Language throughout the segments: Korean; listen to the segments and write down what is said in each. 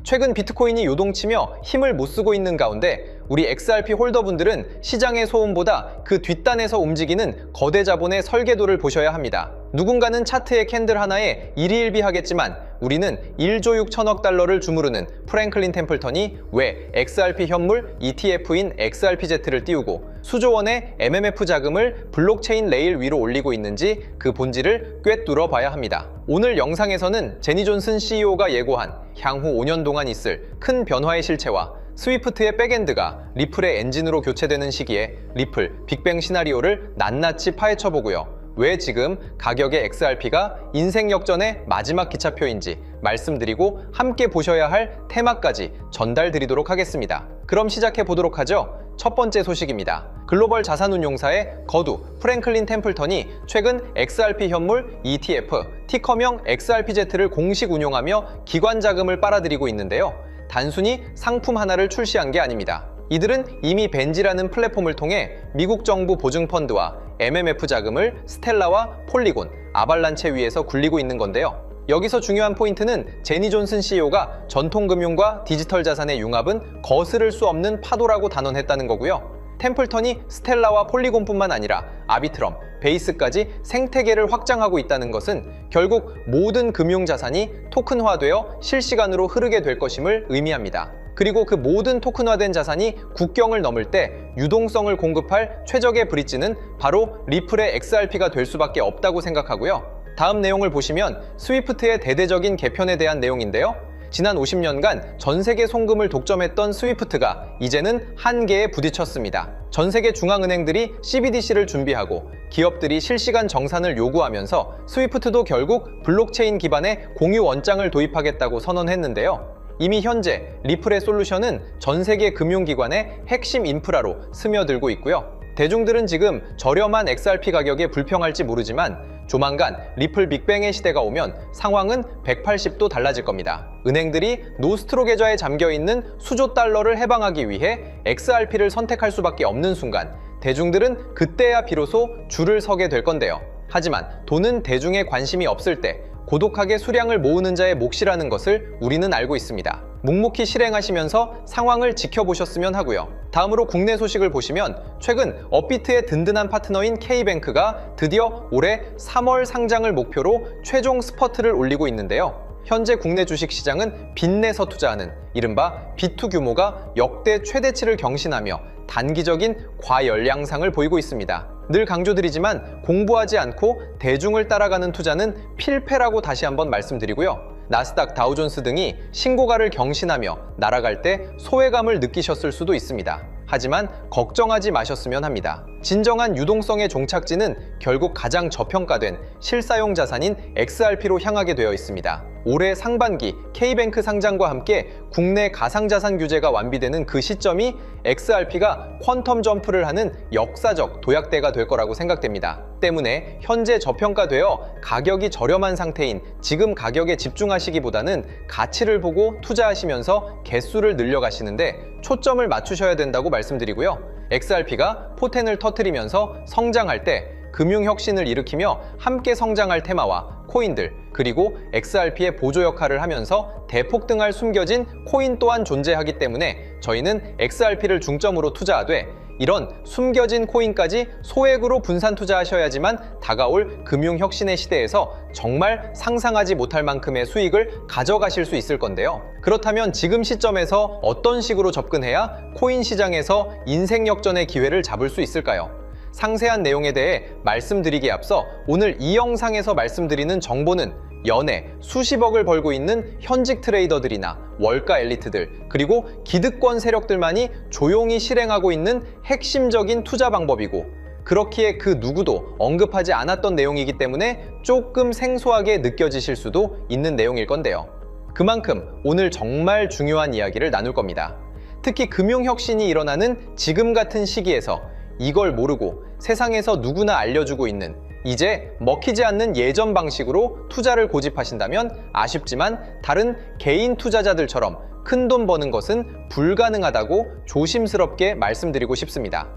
최근 비트코인이 요동치며 힘을 못 쓰고 있는 가운데 우리 XRP 홀더분들은 시장의 소음보다 그 뒷단에서 움직이는 거대 자본의 설계도를 보셔야 합니다. 누군가는 차트의 캔들 하나에 일희일비하겠지만 우리는 1조 6천억 달러를 주무르는 프랭클린 템플턴이 왜 XRP 현물 ETF인 XRPZ를 띄우고 수조 원의 MMF 자금을 블록체인 레일 위로 올리고 있는지 그 본질을 꿰뚫어 봐야 합니다. 오늘 영상에서는 제니 존슨 CEO가 예고한 향후 5년 동안 있을 큰 변화의 실체와 스위프트의 백엔드가 리플의 엔진으로 교체되는 시기에 리플 빅뱅 시나리오를 낱낱이 파헤쳐보고요. 왜 지금 가격의 XRP가 인생 역전의 마지막 기차표인지 말씀드리고 함께 보셔야 할 테마까지 전달드리도록 하겠습니다. 그럼 시작해 보도록 하죠. 첫 번째 소식입니다. 글로벌 자산운용사의 거두 프랭클린 템플턴이 최근 XRP 현물 ETF 티커명 XRPZ를 공식 운용하며 기관 자금을 빨아들이고 있는데요. 단순히 상품 하나를 출시한 게 아닙니다. 이들은 이미 벤지라는 플랫폼을 통해 미국 정부 보증펀드와 MMF 자금을 스텔라와 폴리곤, 아발란체 위에서 굴리고 있는 건데요. 여기서 중요한 포인트는 제니 존슨 CEO가 전통금융과 디지털 자산의 융합은 거스를 수 없는 파도라고 단언했다는 거고요. 템플턴이 스텔라와 폴리곤뿐만 아니라 아비트럼, 베이스까지 생태계를 확장하고 있다는 것은 결국 모든 금융자산이 토큰화되어 실시간으로 흐르게 될 것임을 의미합니다. 그리고 그 모든 토큰화된 자산이 국경을 넘을 때 유동성을 공급할 최적의 브릿지는 바로 리플의 XRP가 될 수밖에 없다고 생각하고요. 다음 내용을 보시면 스위프트의 대대적인 개편에 대한 내용인데요. 지난 50년간 전 세계 송금을 독점했던 스위프트가 이제는 한계에 부딪혔습니다. 전 세계 중앙은행들이 CBDC를 준비하고 기업들이 실시간 정산을 요구하면서 스위프트도 결국 블록체인 기반의 공유 원장을 도입하겠다고 선언했는데요. 이미 현재 리플의 솔루션은 전 세계 금융기관의 핵심 인프라로 스며들고 있고요. 대중들은 지금 저렴한 XRP 가격에 불평할지 모르지만 조만간 리플 빅뱅의 시대가 오면 상황은 180도 달라질 겁니다. 은행들이 노스트로 계좌에 잠겨있는 수조 달러를 해방하기 위해 XRP를 선택할 수밖에 없는 순간 대중들은 그때야 비로소 줄을 서게 될 건데요. 하지만 돈은 대중의 관심이 없을 때 고독하게 수량을 모으는 자의 몫이라는 것을 우리는 알고 있습니다. 묵묵히 실행하시면서 상황을 지켜보셨으면 하고요. 다음으로 국내 소식을 보시면 최근 업비트의 든든한 파트너인 K뱅크가 드디어 올해 3월 상장을 목표로 최종 스퍼트를 올리고 있는데요. 현재 국내 주식시장은 빚내서 투자하는 이른바 B2 규모가 역대 최대치를 경신하며 단기적인 과열량상을 보이고 있습니다. 늘 강조드리지만 공부하지 않고 대중을 따라가는 투자는 필패라고 다시 한번 말씀드리고요. 나스닥, 다우존스 등이 신고가를 경신하며 날아갈 때 소외감을 느끼셨을 수도 있습니다. 하지만 걱정하지 마셨으면 합니다. 진정한 유동성의 종착지는 결국 가장 저평가된 실사용 자산인 XRP로 향하게 되어 있습니다. 올해 상반기 K뱅크 상장과 함께 국내 가상자산 규제가 완비되는 그 시점이 XRP가 퀀텀 점프를 하는 역사적 도약대가 될 거라고 생각됩니다. 때문에 현재 저평가되어 가격이 저렴한 상태인 지금 가격에 집중하시기보다는 가치를 보고 투자하시면서 개수를 늘려가시는데 초점을 맞추셔야 된다고 말씀드리고요. XRP가 포텐을 터뜨리면서 성장할 때 금융혁신을 일으키며 함께 성장할 테마와 코인들 그리고 XRP의 보조 역할을 하면서 대폭등할 숨겨진 코인 또한 존재하기 때문에 저희는 XRP를 중점으로 투자하되 이런 숨겨진 코인까지 소액으로 분산 투자하셔야지만 다가올 금융혁신의 시대에서 정말 상상하지 못할 만큼의 수익을 가져가실 수 있을 건데요. 그렇다면 지금 시점에서 어떤 식으로 접근해야 코인 시장에서 인생 역전의 기회를 잡을 수 있을까요? 상세한 내용에 대해 말씀드리기에 앞서 오늘 이 영상에서 말씀드리는 정보는 연애 수십억을 벌고 있는 현직 트레이더들이나 월가 엘리트들 그리고 기득권 세력들만이 조용히 실행하고 있는 핵심적인 투자 방법이고 그렇기에 그 누구도 언급하지 않았던 내용이기 때문에 조금 생소하게 느껴지실 수도 있는 내용일 건데요. 그만큼 오늘 정말 중요한 이야기를 나눌 겁니다. 특히 금융혁신이 일어나는 지금 같은 시기에서 이걸 모르고 세상에서 누구나 알려주고 있는 이제 먹히지 않는 예전 방식으로 투자를 고집하신다면 아쉽지만 다른 개인 투자자들처럼 큰돈 버는 것은 불가능하다고 조심스럽게 말씀드리고 싶습니다.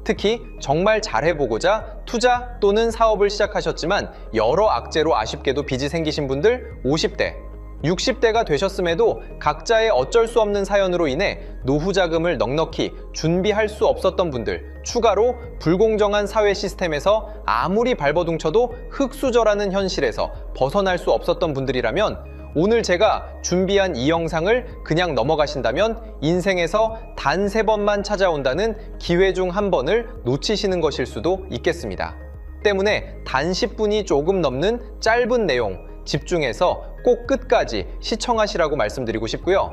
특히 정말 잘해보고자 투자 또는 사업을 시작하셨지만 여러 악재로 아쉽게도 빚이 생기신 분들 50대 60대가 되셨음에도 각자의 어쩔 수 없는 사연으로 인해 노후 자금을 넉넉히 준비할 수 없었던 분들, 추가로 불공정한 사회 시스템에서 아무리 발버둥쳐도 흙수저라는 현실에서 벗어날 수 없었던 분들이라면 오늘 제가 준비한 이 영상을 그냥 넘어가신다면 인생에서 단 3번만 찾아온다는 기회 중 한 번을 놓치시는 것일 수도 있겠습니다. 때문에 단 10분이 조금 넘는 짧은 내용 집중해서 꼭 끝까지 시청하시라고 말씀드리고 싶고요.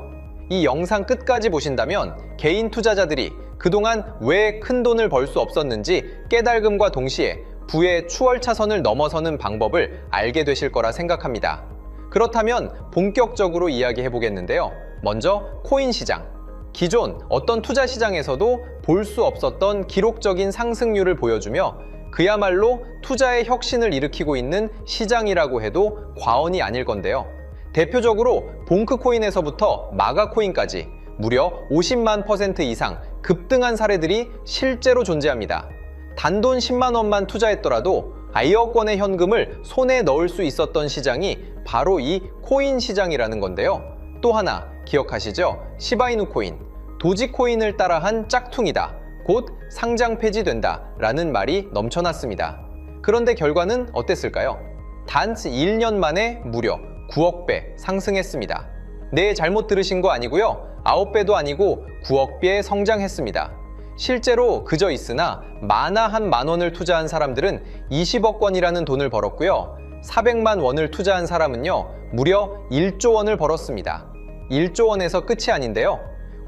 이 영상 끝까지 보신다면 개인 투자자들이 그동안 왜 큰 돈을 벌 수 없었는지 깨달음과 동시에 부의 추월차선을 넘어서는 방법을 알게 되실 거라 생각합니다. 그렇다면 본격적으로 이야기해 보겠는데요. 먼저 코인 시장. 기존 어떤 투자 시장에서도 볼 수 없었던 기록적인 상승률을 보여주며 그야말로 투자의 혁신을 일으키고 있는 시장이라고 해도 과언이 아닐 건데요. 대표적으로 봉크코인에서부터 마가코인까지 무려 50만 % 이상 급등한 사례들이 실제로 존재합니다. 단돈 10만 원만 투자했더라도 1억 원의 현금을 손에 넣을 수 있었던 시장이 바로 이 코인 시장이라는 건데요. 또 하나 기억하시죠? 시바이누 코인, 도지코인을 따라한 짝퉁이다. 곧 상장 폐지된다 라는 말이 넘쳐났습니다. 그런데 결과는 어땠을까요? 단 1년 만에 무려 9억 배 상승했습니다. 네, 잘못 들으신 거 아니고요. 9배도 아니고 9억 배 성장했습니다. 실제로 그저 있으나 만화 한 만 원을 투자한 사람들은 20억 원이라는 돈을 벌었고요. 400만 원을 투자한 사람은요, 무려 1조 원을 벌었습니다. 1조 원에서 끝이 아닌데요.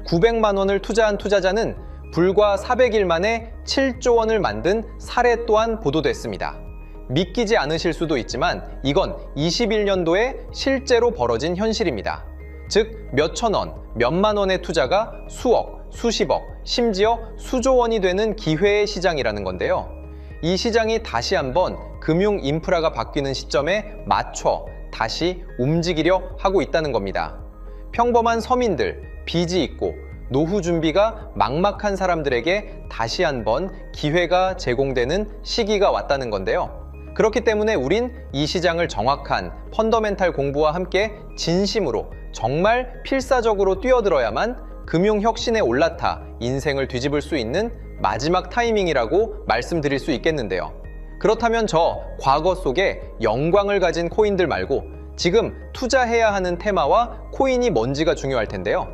900만 원을 투자한 투자자는 불과 400일 만에 7조 원을 만든 사례 또한 보도됐습니다. 믿기지 않으실 수도 있지만 이건 21년도에 실제로 벌어진 현실입니다. 즉, 몇천 원, 몇만 원의 투자가 수억, 수십억, 심지어 수조 원이 되는 기회의 시장이라는 건데요. 이 시장이 다시 한번 금융 인프라가 바뀌는 시점에 맞춰 다시 움직이려 하고 있다는 겁니다. 평범한 서민들, 빚이 있고 노후 준비가 막막한 사람들에게 다시 한번 기회가 제공되는 시기가 왔다는 건데요. 그렇기 때문에 우린 이 시장을 정확한 펀더멘탈 공부와 함께 진심으로 정말 필사적으로 뛰어들어야만 금융혁신에 올라타 인생을 뒤집을 수 있는 마지막 타이밍이라고 말씀드릴 수 있겠는데요. 그렇다면 저 과거 속에 영광을 가진 코인들 말고 지금 투자해야 하는 테마와 코인이 뭔지가 중요할 텐데요.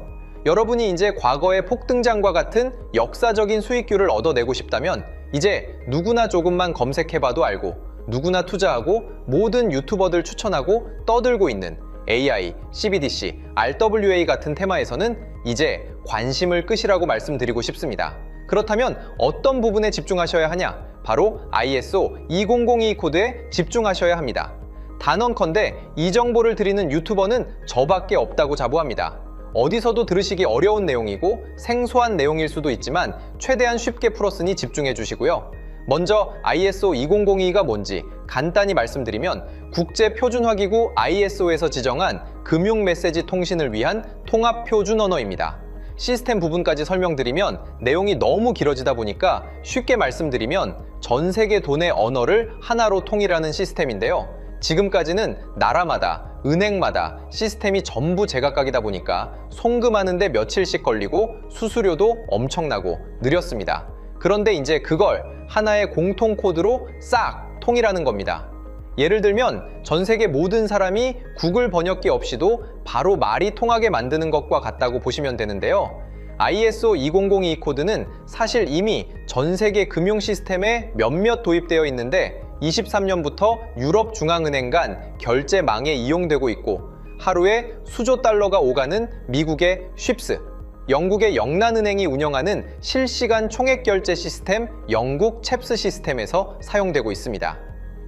여러분이 이제 과거의 폭등장과 같은 역사적인 수익률을 얻어내고 싶다면 이제 누구나 조금만 검색해봐도 알고 누구나 투자하고 모든 유튜버들 추천하고 떠들고 있는 AI, CBDC, RWA 같은 테마에서는 이제 관심을 끄시라고 말씀드리고 싶습니다. 그렇다면 어떤 부분에 집중하셔야 하냐? 바로 ISO 2002 코드에 집중하셔야 합니다. 단언컨대 이 정보를 드리는 유튜버는 저밖에 없다고 자부합니다. 어디서도 들으시기 어려운 내용이고 생소한 내용일 수도 있지만 최대한 쉽게 풀었으니 집중해 주시고요. 먼저 ISO 2002가 뭔지 간단히 말씀드리면 국제표준화기구 ISO에서 지정한 금융 메시지 통신을 위한 통합 표준 언어입니다. 시스템 부분까지 설명드리면 내용이 너무 길어지다 보니까 쉽게 말씀드리면 전 세계 돈의 언어를 하나로 통일하는 시스템인데요. 지금까지는 나라마다, 은행마다 시스템이 전부 제각각이다 보니까 송금하는데 며칠씩 걸리고 수수료도 엄청나고 느렸습니다. 그런데 이제 그걸 하나의 공통 코드로 싹 통일하는 겁니다. 예를 들면 전 세계 모든 사람이 구글 번역기 없이도 바로 말이 통하게 만드는 것과 같다고 보시면 되는데요. ISO 2002 코드는 사실 이미 전 세계 금융 시스템에 몇몇 도입되어 있는데 23년부터 유럽 중앙은행 간 결제망에 이용되고 있고 하루에 수조 달러가 오가는 미국의 쉽스, 영국의 영란은행이 운영하는 실시간 총액 결제 시스템 영국 챕스 시스템에서 사용되고 있습니다.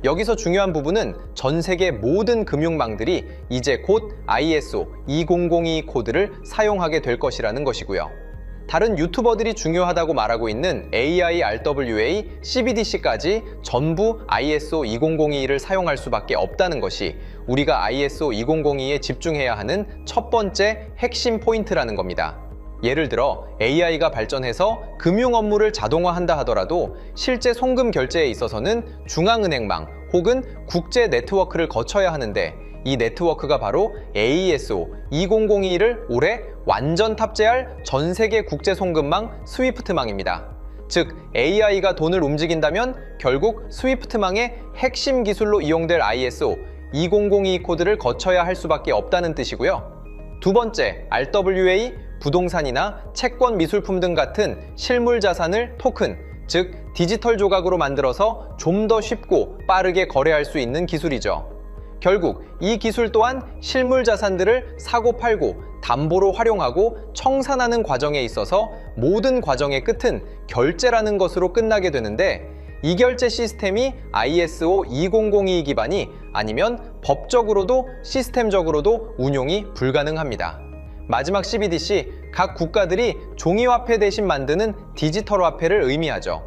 여기서 중요한 부분은 전 세계 모든 금융망들이 이제 곧 ISO 2002 코드를 사용하게 될 것이라는 것이고요. 다른 유튜버들이 중요하다고 말하고 있는 AI, RWA, CBDC까지 전부 ISO 2002를 사용할 수밖에 없다는 것이 우리가 ISO 2002에 집중해야 하는 첫 번째 핵심 포인트라는 겁니다. 예를 들어 AI가 발전해서 금융 업무를 자동화한다 하더라도 실제 송금 결제에 있어서는 중앙은행망 혹은 국제 네트워크를 거쳐야 하는데 이 네트워크가 바로 AESO 2002를 올해 완전 탑재할 전 세계 국제 송금망 스위프트망입니다. 즉 AI가 돈을 움직인다면 결국 스위프트망의 핵심 기술로 이용될 ISO 2002 코드를 거쳐야 할 수밖에 없다는 뜻이고요. 두 번째, RWA, 부동산이나 채권 미술품 등 같은 실물 자산을 토큰, 즉 디지털 조각으로 만들어서 좀 더 쉽고 빠르게 거래할 수 있는 기술이죠. 결국 이 기술 또한 실물 자산들을 사고 팔고 담보로 활용하고 청산하는 과정에 있어서 모든 과정의 끝은 결제라는 것으로 끝나게 되는데, 이 결제 시스템이 ISO 2002 기반이 아니면 법적으로도 시스템적으로도 운용이 불가능합니다. 마지막 CBDC, 각 국가들이 종이화폐 대신 만드는 디지털 화폐를 의미하죠.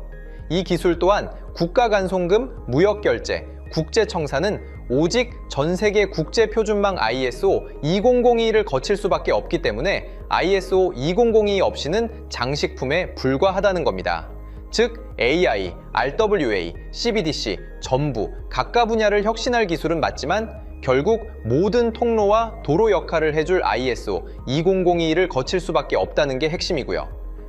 이 기술 또한 국가 간송금, 무역결제, 국제청산은 오직 전 세계 국제표준망 ISO 2002를 거칠 수밖에 없기 때문에 ISO 2002 없이는 장식품에 불과하다는 겁니다. 즉 AI, RWA, CBDC 전부 각각 분야를 혁신할 기술은 맞지만 결국 모든 통로와 도로 역할을 해줄 ISO 2002를 거칠 수밖에 없다는 게 핵심이고요.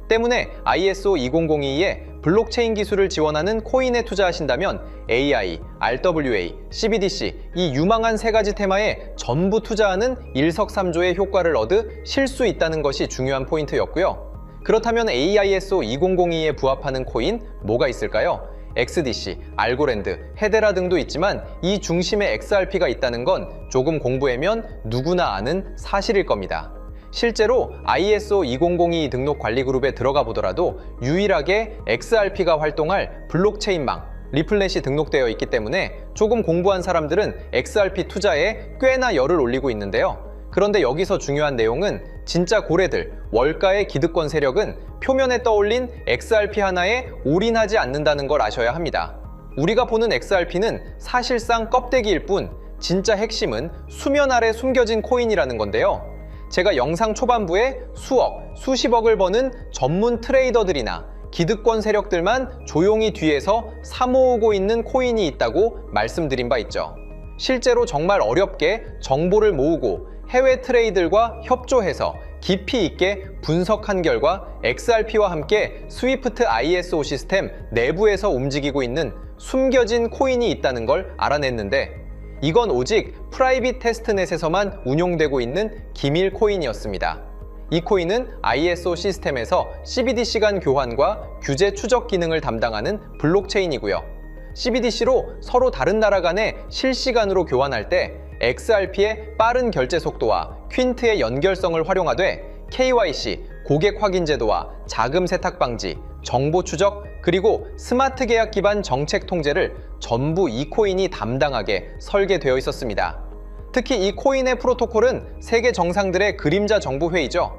때문에 ISO 2002에 블록체인 기술을 지원하는 코인에 투자하신다면 AI, RWA, CBDC 이 유망한 세 가지 테마에 전부 투자하는 일석삼조의 효과를 얻으실 수 있다는 것이 중요한 포인트였고요. 그렇다면 AISO 2002에 부합하는 코인 뭐가 있을까요? XDC, 알고랜드, 헤데라 등도 있지만 이 중심에 XRP가 있다는 건 조금 공부하면 누구나 아는 사실일 겁니다. 실제로 ISO 2002 등록 관리 그룹에 들어가 보더라도 유일하게 XRP가 활동할 블록체인망, 리플넷이 등록되어 있기 때문에 조금 공부한 사람들은 XRP 투자에 꽤나 열을 올리고 있는데요. 그런데 여기서 중요한 내용은 진짜 고래들, 월가의 기득권 세력은 표면에 떠올린 XRP 하나에 올인하지 않는다는 걸 아셔야 합니다. 우리가 보는 XRP는 사실상 껍데기일 뿐 진짜 핵심은 수면 아래 숨겨진 코인이라는 건데요. 제가 영상 초반부에 수억, 수십억을 버는 전문 트레이더들이나 기득권 세력들만 조용히 뒤에서 사모으고 있는 코인이 있다고 말씀드린 바 있죠. 실제로 정말 어렵게 정보를 모으고 해외 트레이들과 협조해서 깊이 있게 분석한 결과 XRP와 함께 스위프트 ISO 시스템 내부에서 움직이고 있는 숨겨진 코인이 있다는 걸 알아냈는데, 이건 오직 프라이빗 테스트넷에서만 운용되고 있는 기밀 코인이었습니다. 이 코인은 ISO 시스템에서 CBDC 간 교환과 규제 추적 기능을 담당하는 블록체인이고요. CBDC로 서로 다른 나라 간에 실시간으로 교환할 때 XRP의 빠른 결제 속도와 퀸트의 연결성을 활용하되 KYC, 고객 확인 제도와 자금 세탁 방지, 정보 추적, 그리고 스마트 계약 기반 정책 통제를 전부 이 코인이 담당하게 설계되어 있었습니다. 특히 이 코인의 프로토콜은 세계 정상들의 그림자 정부 회의죠.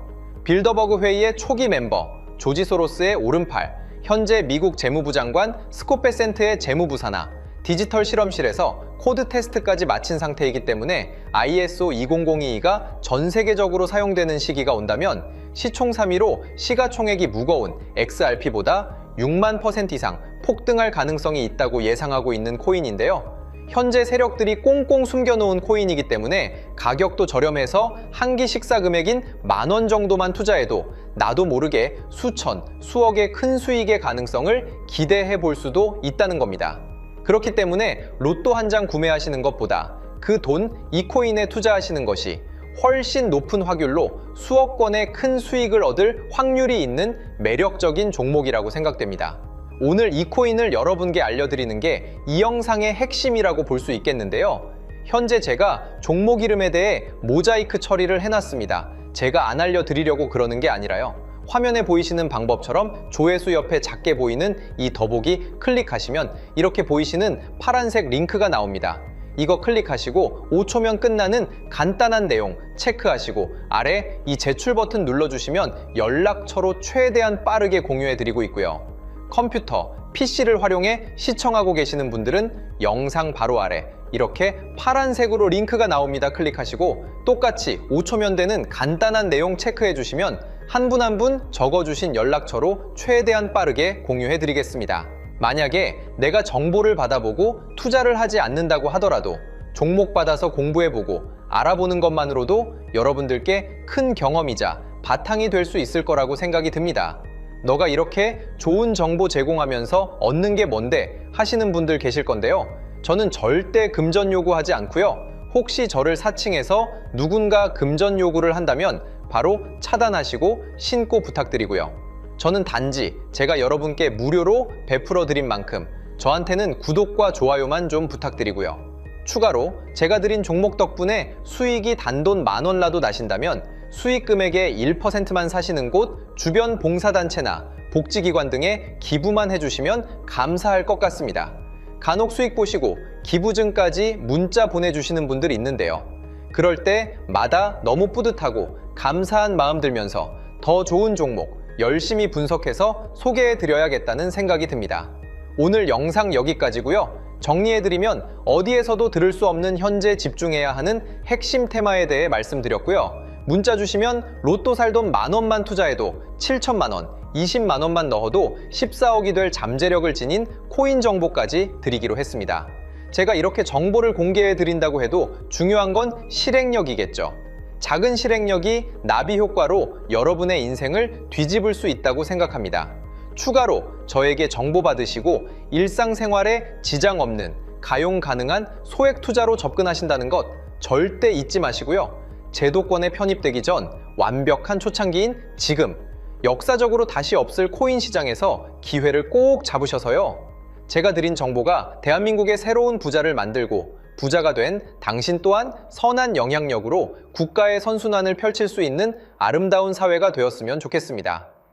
빌더버그 회의의 초기 멤버, 조지 소로스의 오른팔, 현재 미국 재무부 장관 스콧 베센트의 재무부 산하, 디지털 실험실에서 코드 테스트까지 마친 상태이기 때문에 ISO 2002가 전 세계적으로 사용되는 시기가 온다면 시총 3위로 시가총액이 무거운 XRP보다 6만% 이상 폭등할 가능성이 있다고 예상하고 있는 코인인데요. 현재 세력들이 꽁꽁 숨겨놓은 코인이기 때문에 가격도 저렴해서 한 끼 식사 금액인 10,000원 정도만 투자해도 나도 모르게 수천, 수억의 큰 수익의 가능성을 기대해 볼 수도 있다는 겁니다. 그렇기 때문에 로또 한 장 구매하시는 것보다 그 돈 이 코인에 투자하시는 것이 훨씬 높은 확률로 수억 건의 큰 수익을 얻을 확률이 있는 매력적인 종목이라고 생각됩니다. 오늘 이 코인을 여러분께 알려드리는 게 이 영상의 핵심이라고 볼 수 있겠는데요. 현재 제가 종목 이름에 대해 모자이크 처리를 해놨습니다. 제가 안 알려드리려고 그러는 게 아니라요. 화면에 보이시는 방법처럼 조회수 옆에 작게 보이는 이 더보기 클릭하시면 이렇게 보이시는 파란색 링크가 나옵니다. 이거 클릭하시고 5초면 끝나는 간단한 내용 체크하시고 아래 이 제출 버튼 눌러주시면 연락처로 최대한 빠르게 공유해드리고 있고요. 컴퓨터, PC를 활용해 시청하고 계시는 분들은 영상 바로 아래 이렇게 파란색으로 링크가 나옵니다. 클릭하시고 똑같이 5초면 되는 간단한 내용 체크해 주시면 한 분 한 분 적어주신 연락처로 최대한 빠르게 공유해 드리겠습니다. 만약에 내가 정보를 받아보고 투자를 하지 않는다고 하더라도 종목받아서 공부해보고 알아보는 것만으로도 여러분들께 큰 경험이자 바탕이 될 수 있을 거라고 생각이 듭니다. 너가 이렇게 좋은 정보 제공하면서 얻는 게 뭔데 하시는 분들 계실 건데요. 저는 절대 금전 요구하지 않고요. 혹시 저를 사칭해서 누군가 금전 요구를 한다면 바로 차단하시고 신고 부탁드리고요. 저는 단지 제가 여러분께 무료로 베풀어 드린 만큼 저한테는 구독과 좋아요만 좀 부탁드리고요. 추가로 제가 드린 종목 덕분에 수익이 단돈 10,000원라도 나신다면 수익 금액의 1%만 사시는 곳 주변 봉사단체나 복지기관 등에 기부만 해주시면 감사할 것 같습니다. 간혹 수익 보시고 기부증까지 문자 보내주시는 분들이 있는데요. 그럴 때마다 너무 뿌듯하고 감사한 마음 들면서 더 좋은 종목 열심히 분석해서 소개해드려야겠다는 생각이 듭니다. 오늘 영상 여기까지고요. 정리해드리면 어디에서도 들을 수 없는 현재 집중해야 하는 핵심 테마에 대해 말씀드렸고요. 문자 주시면 로또 살 돈 10,000원만 투자해도 7,000만 원, 20만 원만 넣어도 14억이 될 잠재력을 지닌 코인 정보까지 드리기로 했습니다. 제가 이렇게 정보를 공개해 드린다고 해도 중요한 건 실행력이겠죠. 작은 실행력이 나비 효과로 여러분의 인생을 뒤집을 수 있다고 생각합니다. 추가로 저에게 정보 받으시고 일상생활에 지장 없는 가용 가능한 소액 투자로 접근하신다는 것 절대 잊지 마시고요. 제도권에 편입되기 전 완벽한 초창기인 지금 역사적으로 다시 없을 코인 시장에서 기회를 꼭 잡으셔서요. 제가 드린 정보가 대한민국의 새로운 부자를 만들고 부자가 된 당신 또한 선한 영향력으로 국가의 선순환을 펼칠 수 있는 아름다운 사회가 되었으면 좋겠습니다.